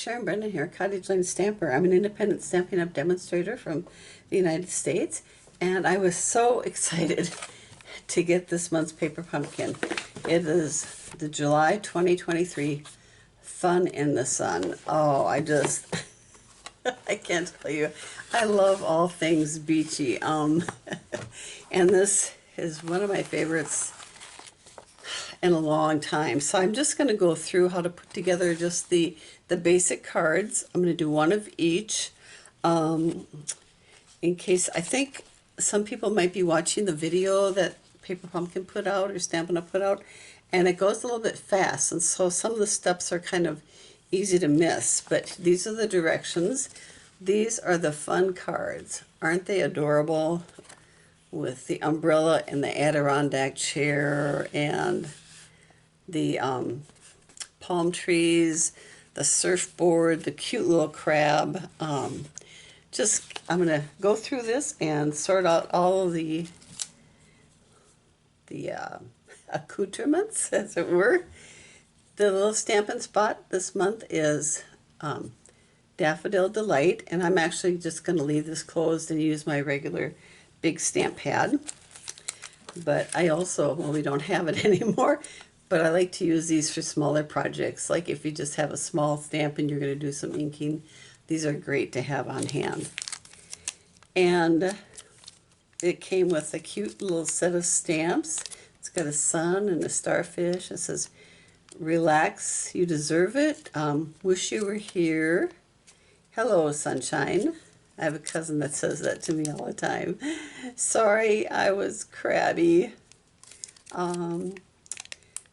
Sharon Brennan here, Cottage Line Stamper. I'm an independent Stampin' Up! Demonstrator from the United States, and I was so excited to get this month's paper pumpkin. It is the July 2023 Fun in the Sun. Oh, I just, I can't tell you, I love all things beachy. And this is one of my favorites in a long time. So I'm just going to go through how to put together just the basic cards. I'm going to do one of each in case, I think some people might be watching the video that Paper Pumpkin put out or Stampin' Up! Put out, and it goes a little bit fast, and so some of the steps are kind of easy to miss, but these are the directions. These are the fun cards. Aren't they adorable? With the umbrella and the Adirondack chair and the palm trees, the surfboard, the cute little crab. I'm going to go through this and sort out all of the accoutrements, as it were. The little Stampin' Spot this month is Daffodil Delight, and I'm actually just going to leave this closed and use my regular big stamp pad. But I also, well, we don't have it anymore, but I like to use these for smaller projects. Like if you just have a small stamp and you're going to do some inking, these are great to have on hand. And it came with a cute little set of stamps. It's got a sun and a starfish. It says, "Relax, you deserve it. Wish you were here. Hello, sunshine." I have a cousin that says that to me all the time. Sorry, I was crabby.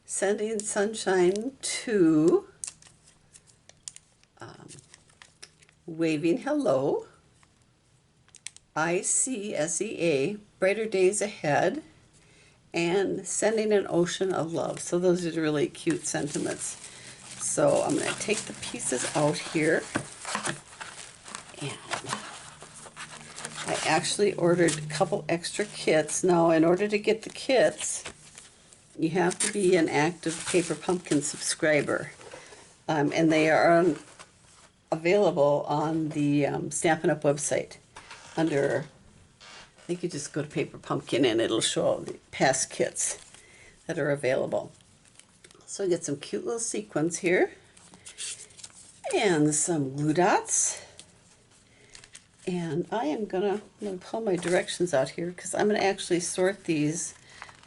Sending sunshine to, waving hello, ICSEA, brighter days ahead, and sending an ocean of love. So those are really cute sentiments. So I'm going to take the pieces out here, and I actually ordered a couple extra kits. Now, in order to get the kits, you have to be an active Paper Pumpkin subscriber, and they are available on the Stampin' Up! Website under, I think you just go to Paper Pumpkin and it'll show all the past kits that are available. So we get some cute little sequins here and some glue dots. And I am going to pull my directions out here because I'm going to actually sort these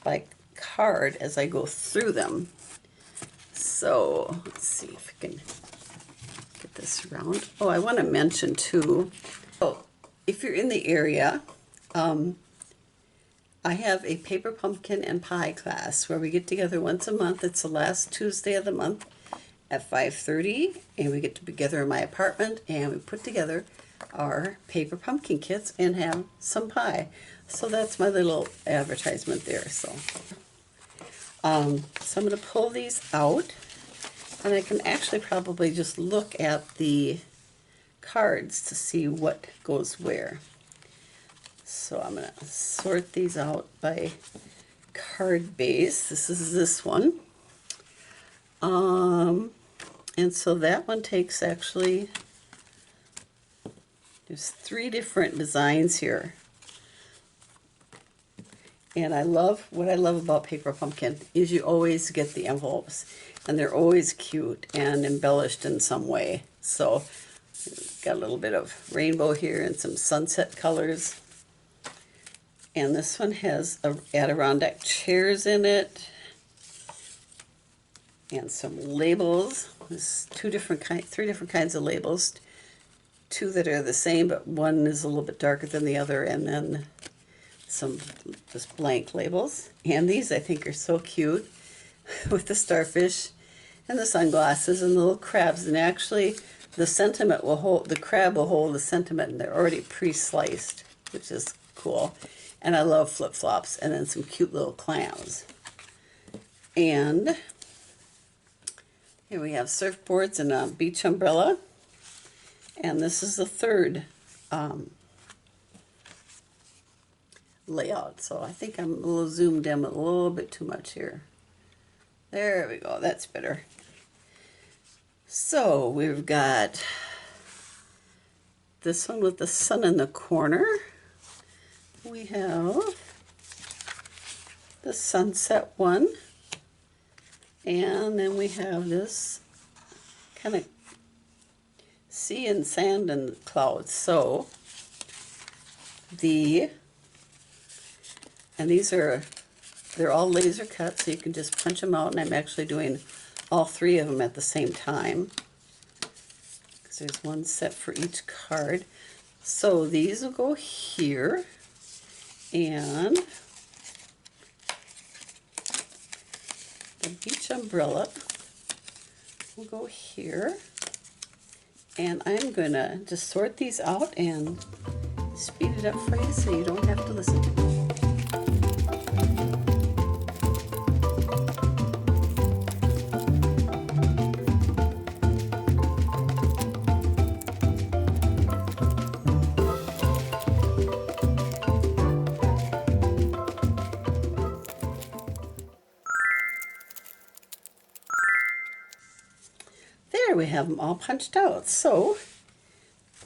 by card as I go through them. So let's see if I can get this around. Oh, I want to mention too, if you're in the area, I have a Paper Pumpkin and Pie class where we get together once a month. It's the last Tuesday of the month at 5:30, and we get together in my apartment and we put together our Paper Pumpkin kits and have some pie. So that's my little advertisement there. So I'm going to pull these out, and I can actually probably just look at the cards to see what goes where. So I'm going to sort these out by card base. This is this one. And so that one takes actually, there's 3 different designs here. And what I love about Paper Pumpkin is you always get the envelopes, and they're always cute and embellished in some way. So got a little bit of rainbow here and some sunset colors. And this one has Adirondack chairs in it and some labels. There's 3 different kinds of labels. 2 that are the same, but one is a little bit darker than the other, and then some just blank labels. And these I think are so cute with the starfish and the sunglasses and the little crabs. And actually the sentiment will hold, the crab will hold the sentiment, and they're already pre-sliced, which is cool. And I love flip-flops, and then some cute little clams. And here we have surfboards and a beach umbrella. And this is the 3rd layout. So I think I'm a little zoomed in a little bit too much here. There we go, that's better. So we've got this one with the sun in the corner. We have the sunset one. And then we have this kind of sea and sand and clouds. So they're all laser cut, so you can just punch them out, and I'm actually doing all three of them at the same time because there's one set for each card. So these will go here, and the beach umbrella will go here, and I'm gonna just sort these out and speed it up for you so you don't have to listen to me. There, we have them all punched out. So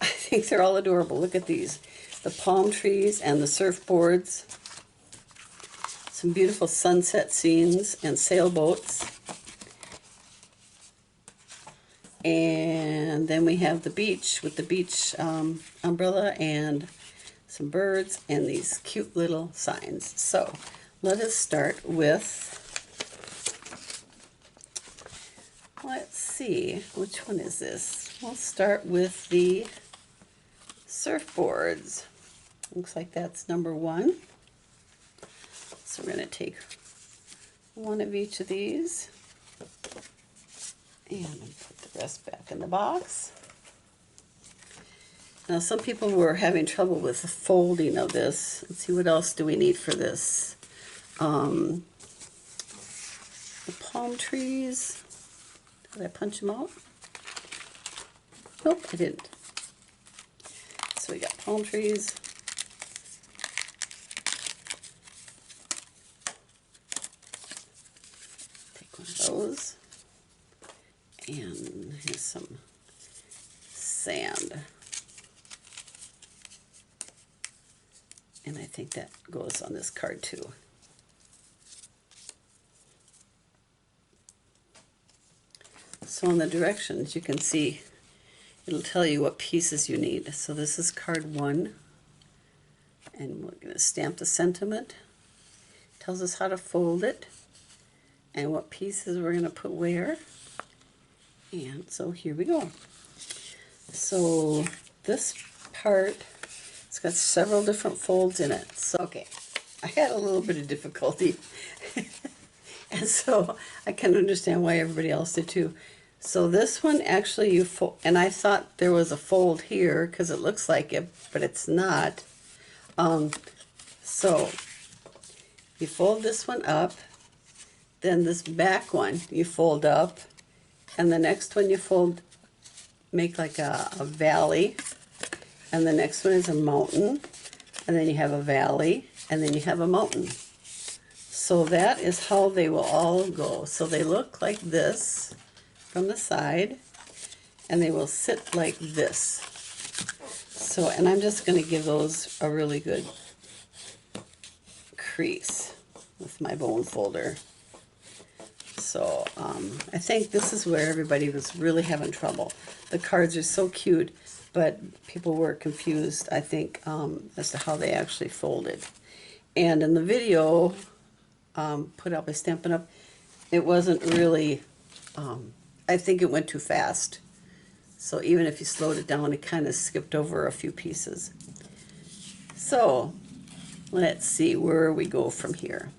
I think they're all adorable. Look at these. The palm trees and the surfboards. Some beautiful sunset scenes and sailboats. And then we have the beach with the beach umbrella and some birds and these cute little signs. So let us start with, let's see, which one is this? We'll start with the surfboards. Looks like that's number one. So we're going to take one of each of these and put the rest back in the box. Now some people were having trouble with the folding of this. Let's see, what else do we need for this? The palm trees. Did I punch them out? Nope, I didn't. So we got palm trees. Take one of those. And here's some sand. And I think that goes on this card too. So on the directions you can see it'll tell you what pieces you need. So this is card one, and we're going to stamp the sentiment. It tells us how to fold it and what pieces we're going to put where. And so here we go. So this part, it's got several different folds in it. So okay, I had a little bit of difficulty and so I can understand why everybody else did too. So this one actually you fold, and I thought there was a fold here because it looks like it, but it's not. So you fold this one up, then this back one you fold up, and the next one you fold, make like a valley, and the next one is a mountain, and then you have a valley, and then you have a mountain. So that is how they will all go. So they look like this from the side, and they will sit like this. So, and I'm just going to give those a really good crease with my bone folder. So I think this is where everybody was really having trouble. The cards are so cute, but people were confused, I think, as to how they actually folded. And in the video put out by Stampin' Up, it wasn't really, I think it went too fast. So even if you slowed it down, it kind of skipped over a few pieces. So let's see where we go from here.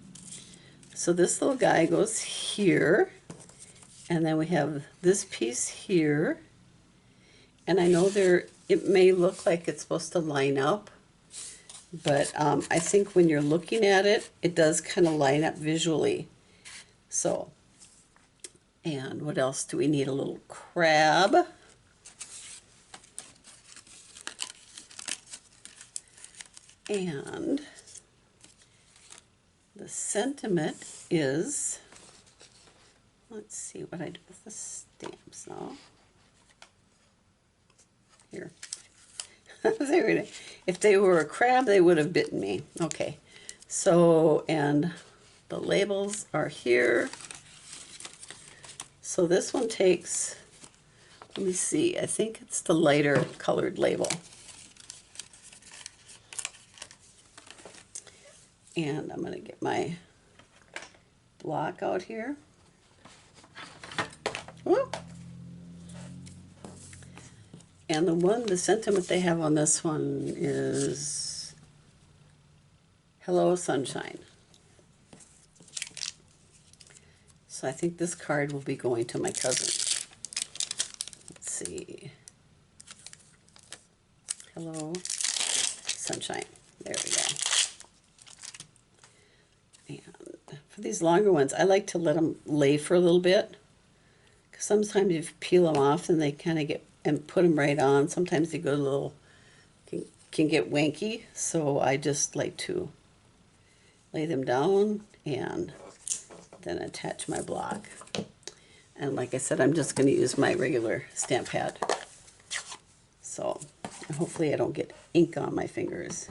So this little guy goes here, and then we have this piece here. And I know it may look like it's supposed to line up, but I think when you're looking at it, it does kind of line up visually. So, and what else do we need? A little crab. And the sentiment is, let's see what I do with the stamps now. Here. If they were a crab, they would have bitten me. Okay. So, and the labels are here. So this one takes, let me see, I think it's the lighter colored label. And I'm going to get my block out here. Whoop. And the sentiment they have on this one is, hello, sunshine. So I think this card will be going to my cousin. Let's see. Hello, sunshine. There we go. And for these longer ones, I like to let them lay for a little bit. Because sometimes if you peel them off, then they kind of get, and put them right on. Sometimes they go a little, can get wanky. So I just like to lay them down and then attach my block. And like I said, I'm just going to use my regular stamp pad. So hopefully I don't get ink on my fingers.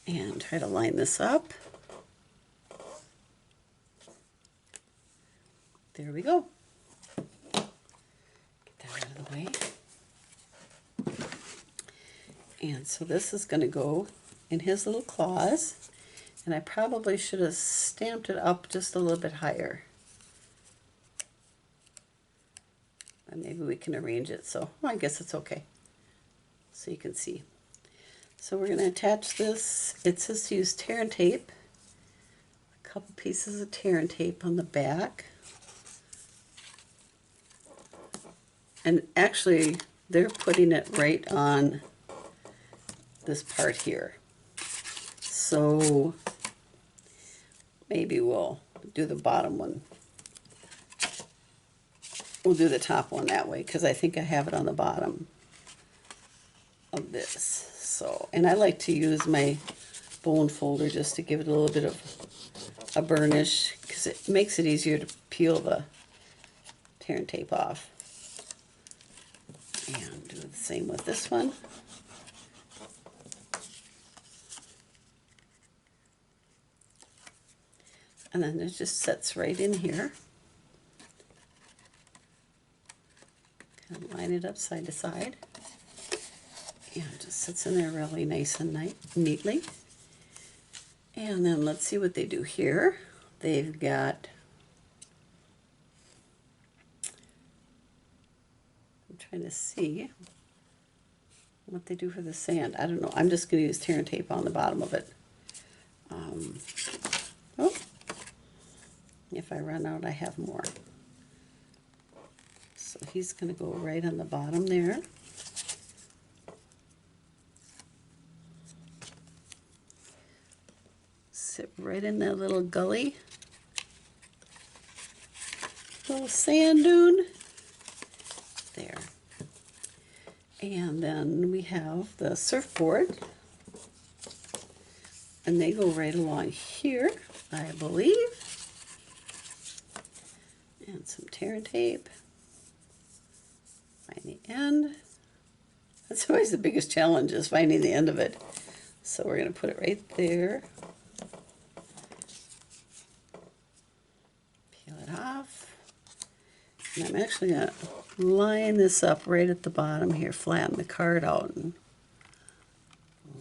And try to line this up. There we go. Get that out of the way. And so this is going to go in his little claws. And I probably should have stamped it up just a little bit higher. And maybe we can arrange it so, well, I guess it's okay. So you can see. So we're going to attach this. It says to use tear and tape. A couple pieces of tear and tape on the back. And actually, they're putting it right on this part here. So maybe we'll do the bottom one. We'll do the top one that way because I think I have it on the bottom of this. So, and I like to use my bone folder just to give it a little bit of a burnish because it makes it easier to peel the tear and tape off. And do the same with this one. And then it just sets right in here. Kind of line it up side to side. And it just sits in there really nice and neatly. And then let's see what they do here. They've got, I'm trying to see what they do for the sand. I don't know. I'm just going to use tear and tape on the bottom of it. Oh, if I run out, I have more. So he's going to go right on the bottom there. Sit right in that little gully. Little sand dune. There. And then we have the surfboard. And they go right along here, I believe. And some tear and tape. Find the end. That's always the biggest challenge, is finding the end of it. So we're going to put it right there. Peel it off. And I'm actually going to line this up right at the bottom here, flatten the card out and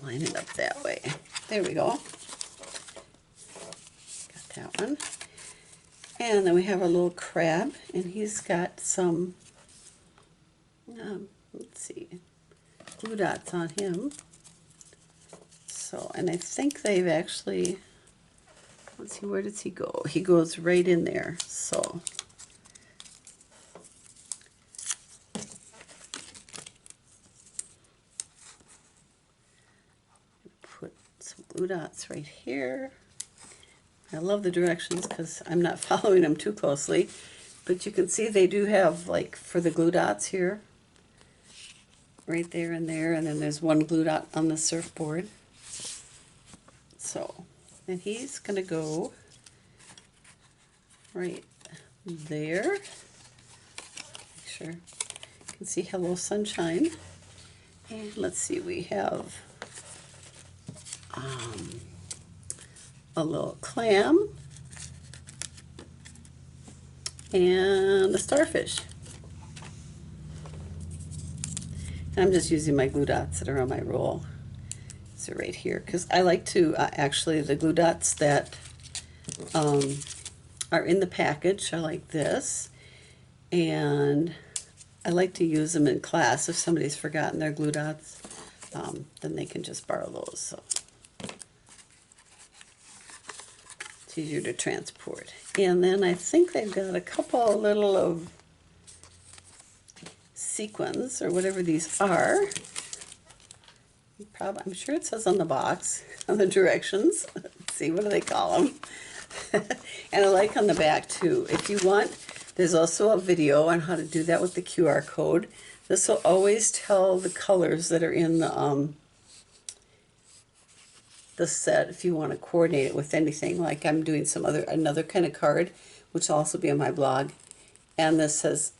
line it up that way. There we go. Got that one. And then we have our little crab, and he's got some, let's see, glue dots on him. So, and I think they've actually, let's see, where does he go? He goes right in there, so. Put some glue dots right here. I love the directions because I'm not following them too closely, but you can see they do have, like, for the glue dots here, right there and there, and then there's one glue dot on the surfboard. So, and he's going to go right there. Make sure you can see hello sunshine. And let's see, we have a little clam and a starfish. And I'm just using my glue dots that are on my roll. So right here, because I like to actually, the glue dots that are in the package are like this, and I like to use them in class. If somebody's forgotten their glue dots, then they can just borrow those. So it's easier to transport. And then I think they've got a couple little of sequins or whatever these are. I'm sure it says on the box, on the directions. Let's see, what do they call them? And I like on the back too, if you want, there's also a video on how to do that with the QR code. This will always tell the colors that are in the set if you want to coordinate it with anything. Like I'm doing another kind of card, which will also be on my blog. And this says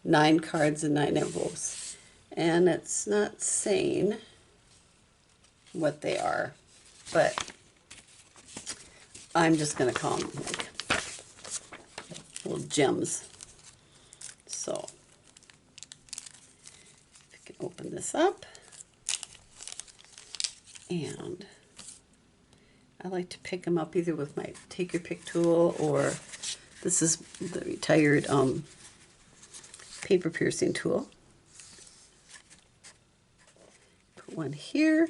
9 cards and 9 envelopes. And it's not saying what they are, but I'm just going to call them like little gems. So I can open this up, and I like to pick them up either with my take your pick tool, or this is the retired paper piercing tool. Put one here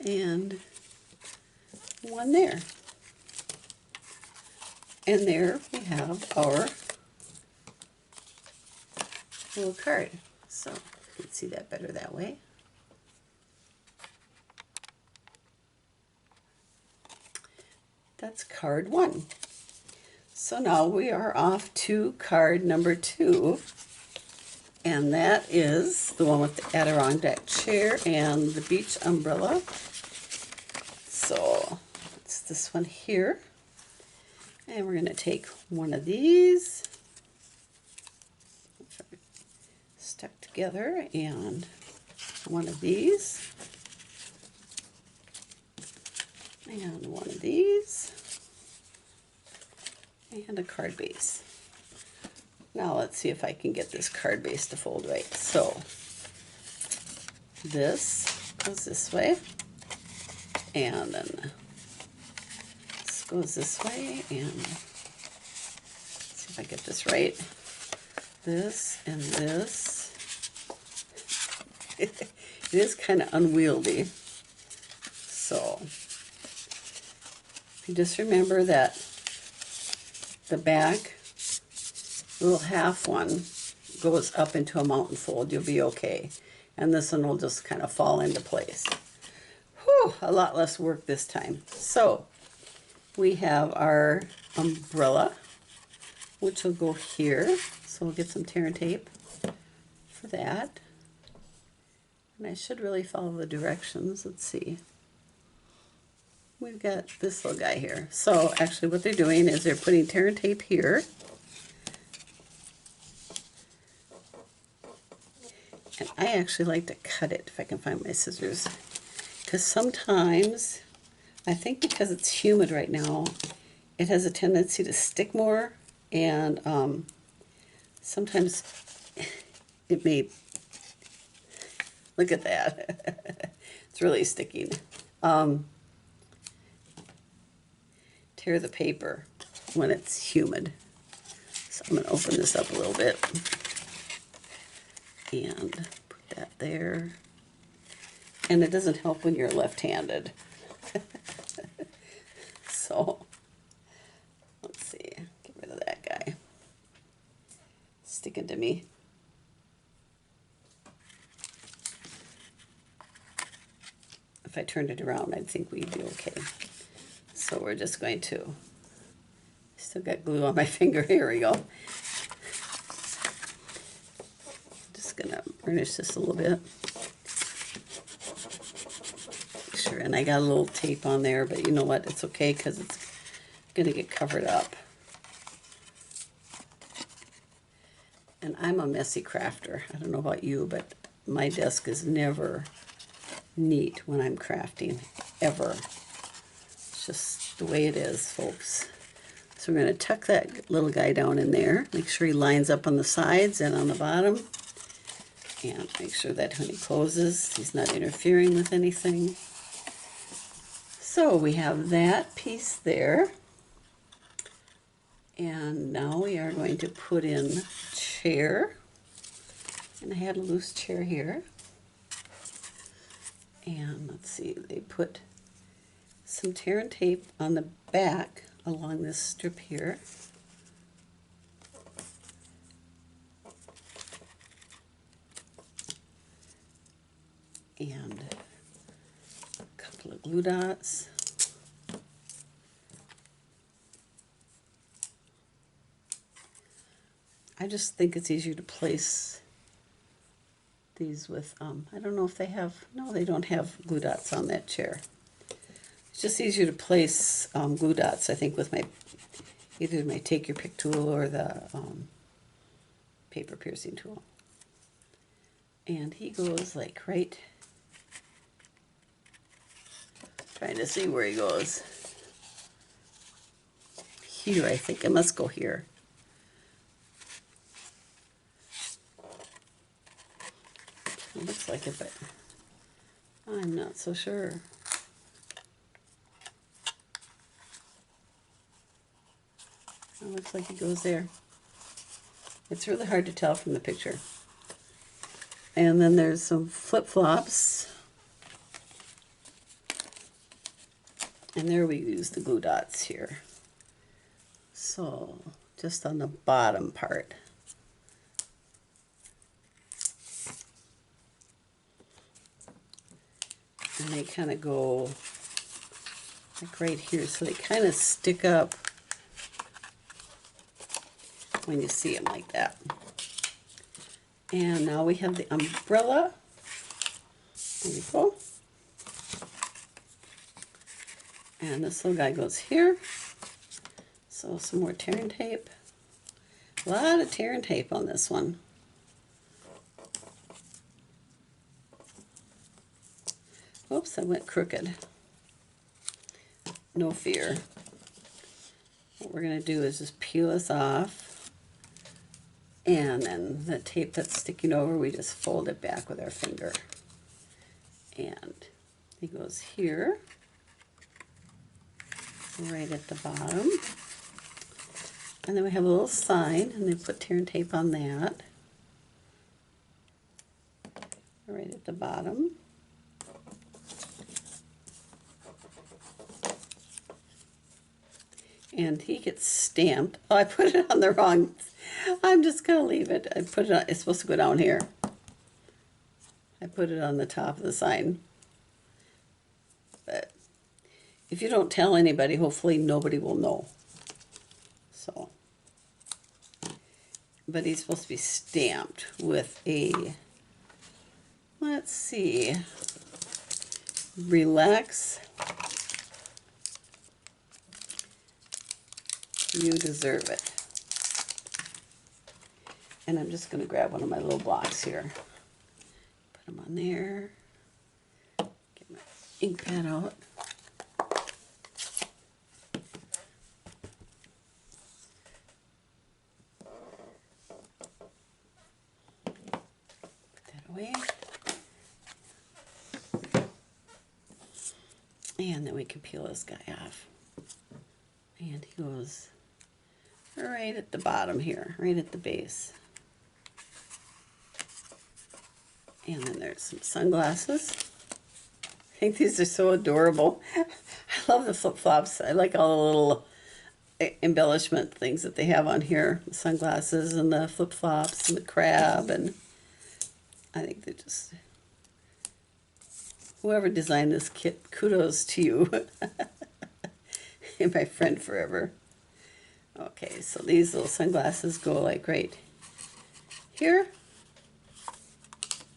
and one there. And there we have our little card. So you can see that better that way. That's card 1. So now we are off to card number 2. And that is the one with the Adirondack chair and the beach umbrella. So it's this one here. And we're going to take one of these, stuck together, and one of these, and one of these, and a card base. Now let's see if I can get this card base to fold right. So this goes this way, and then this goes this way, and let's see if I get this right. This and this. It is kind of unwieldy. So you just remember that the back little half one goes up into a mountain fold, you'll be okay. And this one will just kind of fall into place. Whew, a lot less work this time. So we have our umbrella, which will go here. So we'll get some tear and tape for that. And I should really follow the directions. Let's see. We've got this little guy here. So actually what they're doing is they're putting tear and tape here. And I actually like to cut it if I can find my scissors. Because sometimes, I think because it's humid right now, it has a tendency to stick more. And sometimes it may, look at that. It's really sticking. Tear the paper when it's humid. So I'm going to open this up a little bit. And put that there. And it doesn't help when you're left-handed. So, let's see. Get rid of that guy. Sticking to me. If I turned it around, I'd think we'd be okay. So we're just going to, still got glue on my finger. Here we go. Gonna burnish this a little bit. Sure, and I got a little tape on there, but you know what? It's okay because it's gonna get covered up. And I'm a messy crafter. I don't know about you, but my desk is never neat when I'm crafting, ever. It's just the way it is, folks. So we're going to tuck that little guy down in there. Make sure he lines up on the sides and on the bottom. And make sure that when he closes, he's not interfering with anything. So we have that piece there. And now we are going to put in a chair. And I had a loose chair here. And let's see, they put some tear and tape on the back along this strip here. And a couple of glue dots. I just think it's easier to place these with, I don't know if they have, no, they don't have glue dots on that chair. It's just easier to place glue dots, I think, with my, either my Take Your Pick tool or the paper piercing tool. And he goes like right, trying to see where he goes. Here, I think. I must go here. It looks like it, but I'm not so sure. It looks like it goes there. It's really hard to tell from the picture. And then there's some flip-flops. And there we use the glue dots here. So, just on the bottom part. And they kind of go like right here, so they kind of stick up when you see them like that. And now we have the umbrella. There we go. And this little guy goes here. So some more tear and tape. A lot of tear and tape on this one. Oops, I went crooked. No fear. What we're going to do is just peel this off. And then the tape that's sticking over, we just fold it back with our finger. And he goes here, right at the bottom. And then we have a little sign, and they put tear and tape on that. Right at the bottom. And he gets stamped. Oh, I put it on the wrong. I'm just going to leave it. I put it on, it's supposed to go down here. I put it on the top of the sign. But if you don't tell anybody, hopefully nobody will know. So, but he's supposed to be stamped with a, let's see, relax. You deserve it. And I'm just going to grab one of my little blocks here. Put them on there. Get my ink pad out. Put that away. And then we can peel this guy off. And he goes right at the bottom here, right at the base. And then there's some sunglasses. I think these are so adorable. I love the flip-flops. I like all the little embellishment things that they have on here. The sunglasses and the flip-flops and the crab. And I think they're just... Whoever designed this kit, kudos to you. My friend forever. Okay, so these little sunglasses go like right here.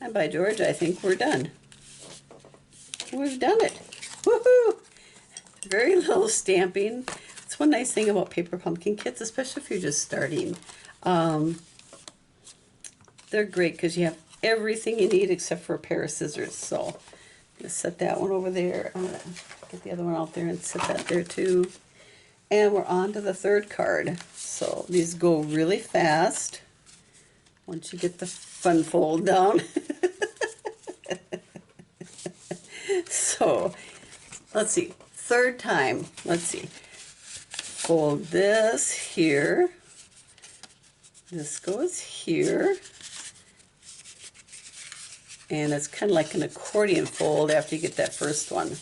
And by George, I think we're done. We've done it. Woohoo! Very little stamping. It's one nice thing about paper pumpkin kits, especially if you're just starting. They're great because you have everything you need except for a pair of scissors. So I'm gonna set that one over there. I'm gonna get the other one out there and set that there too. And we're on to the third card. So these go really fast once you get the fun fold down. So let's see, third time, let's see. Fold this here. This goes here. And it's kind of like an accordion fold after you get that first one.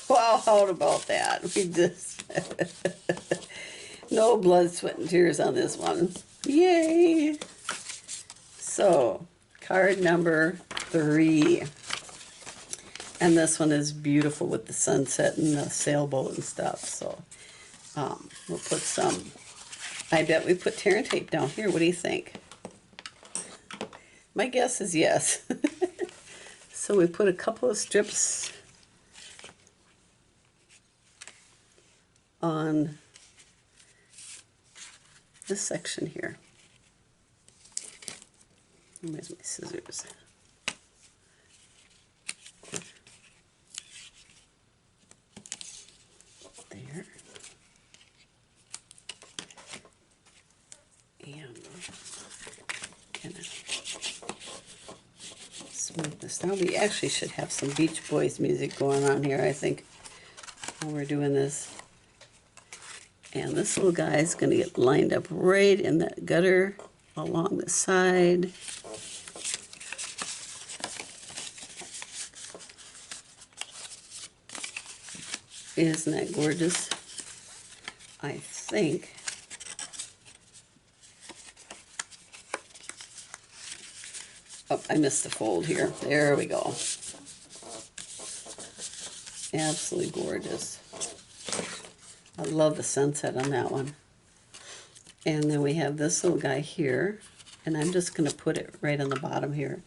Wow, how about that? We just no blood, sweat, and tears on this one. Yay! So, card number 3. And this one is beautiful with the sunset and the sailboat and stuff. So, we'll put some, I bet we put tear and tape down here. What do you think? My guess is yes. So we put a couple of strips on this section here. Where's my scissors? There. And kind of smooth this down. We actually should have some Beach Boys music going on here, I think, when we're doing this. And this little guy is going to get lined up right in that gutter along the side. Isn't that gorgeous? I think oh, I missed the fold here. There we go. Absolutely gorgeous. I love the sunset on that one. And then we have this little guy here, and I'm just going to put it right on the bottom here.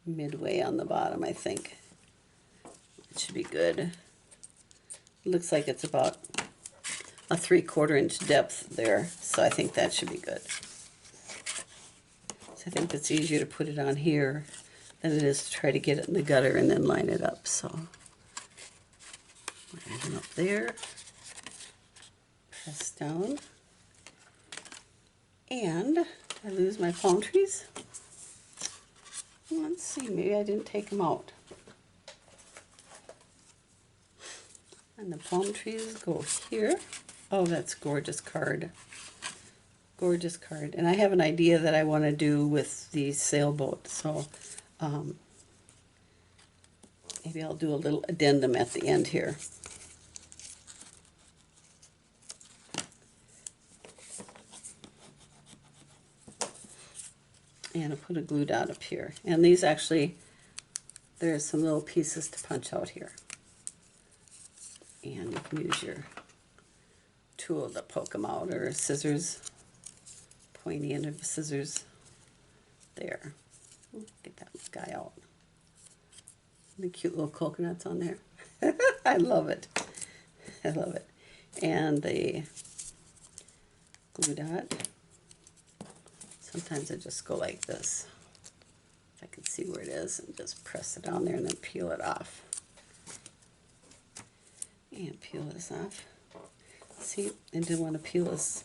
Midway on the bottom, I think. It should be good. It looks like it's about a 3/4 inch depth there, so I think that should be good. So I think it's easier to put it on here than it is to try to get it in the gutter and then line it up. So put it up there, press down, and did I lose my palm trees? Let's see, maybe I didn't take them out. And the palm trees go here. Oh, that's gorgeous card. Gorgeous card. And I have an idea that I want to do with the sailboat. So maybe I'll do a little addendum at the end here. And I'll put a glue dot up here. And these actually, there's some little pieces to punch out here. And you can use your tool to poke them out, or scissors, pointy end of the scissors. There. Get that guy out. The cute little coconuts on there. I love it. I love it. And the glue dot. Sometimes I just go like this. I can see where it is and just press it down there and then peel it off. And peel this off. See, I didn't want to peel this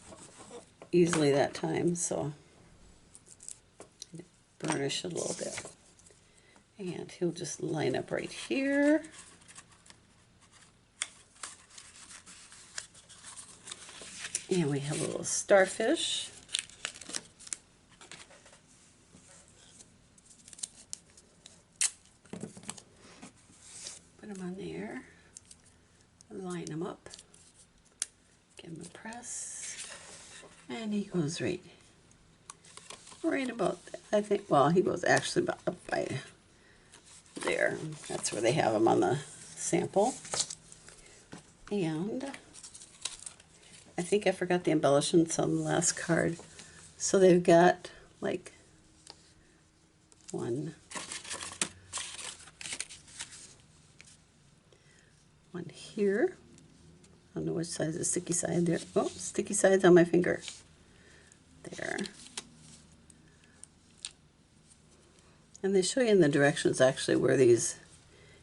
easily that time, so burnish it a little bit. And he'll just line up right here. And we have a little starfish. Put them on there. Line them up. Give him a press. And he goes right about, I think, well, he goes actually about up by there. That's where they have him on the sample. And I think I forgot the embellishments on the last card. So they've got like one here. I don't know which side is the sticky side there. Oh, sticky side's on my finger. There. And they show you in the directions actually where these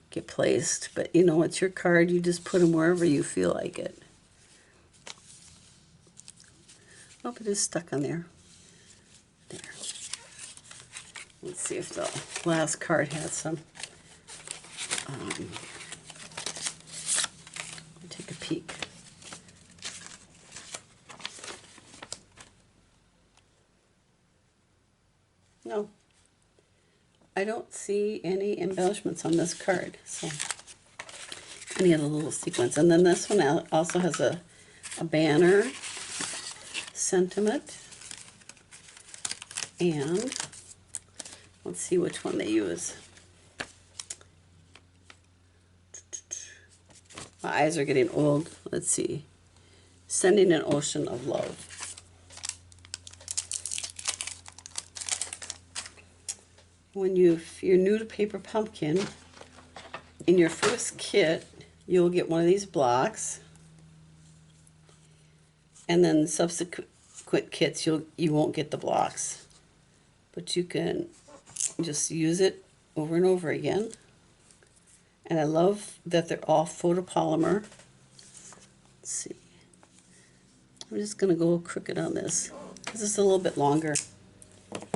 get placed. But you know, it's your card. You just put them wherever you feel like it. Oh, it is stuck on there. There. Let's see if the last card has some. Take a peek. No, I don't see any embellishments on this card. So any of the little sequins. And then this one also has a banner sentiment. And let's see which one they use. My eyes are getting old. Let's see. Sending an ocean of love. When you're new to Paper Pumpkin, in your first kit, you'll get one of these blocks. And then subsequent kits, you won't get the blocks. But you can just use it over and over again. And I love that they're all photopolymer. Let's see. I'm just going to go crooked on this because it's a little bit longer. Grab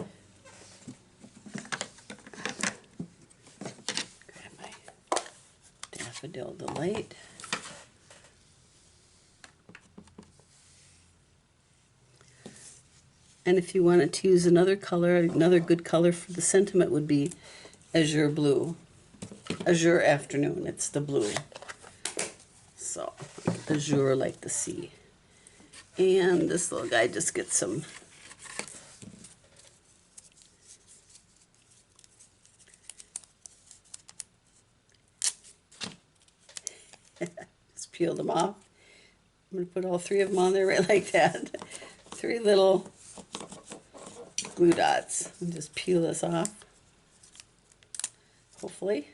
my Daffodil Delight. And if you wanted to use another color, another good color for the sentiment would be Azure Blue. Azure Afternoon, it's the blue. So, azure like the sea. And this little guy just gets some just peeled them off. I'm going to put all three of them on there right like that. 3 little glue dots. And just peel this off. Hopefully.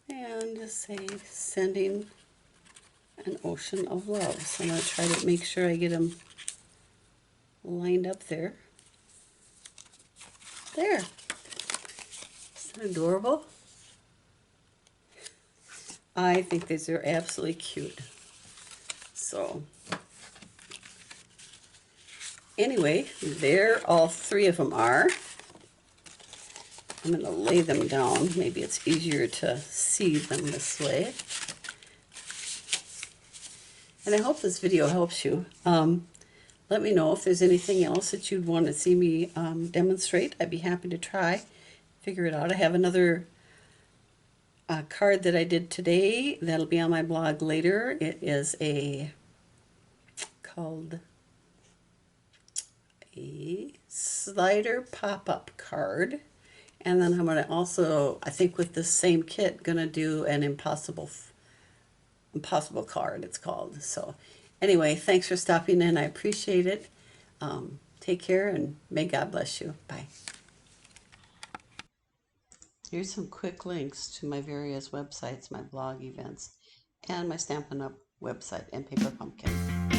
And just say, sending an ocean of love. So I'm going to try to make sure I get them lined up there. There. Isn't that adorable? I think these are absolutely cute. So, anyway, there all 3 of them are. I'm going to lay them down. Maybe it's easier to see them this way. And I hope this video helps you. Let me know if there's anything else that you'd want to see me demonstrate. I'd be happy to try, figure it out. I have another card that I did today that'll be on my blog later. It is called a slider pop-up card. And then I'm going to also, I think with this same kit, going to do an impossible card, it's called. So anyway, thanks for stopping in. I appreciate it. Take care and may God bless you. Bye. Here's some quick links to my various websites, my blog events, and my Stampin' Up! Website and Paper Pumpkin.